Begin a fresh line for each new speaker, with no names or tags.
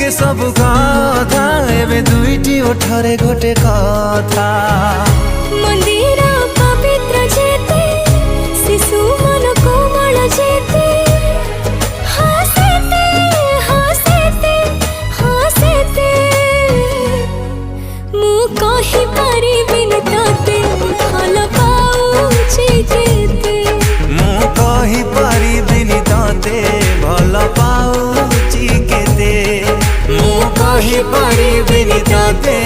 लागे सब कथा एबे दुईटी ओठरे गोटे कथा
मंदिर पवित्र जेते शिशु मन कोमल जेते हसते हसते हसते मु कहि परिबिन तते भल पाउछि जेते
मु कहि परिबिन तते भल पाउछि केते मु कहि परिबिन तते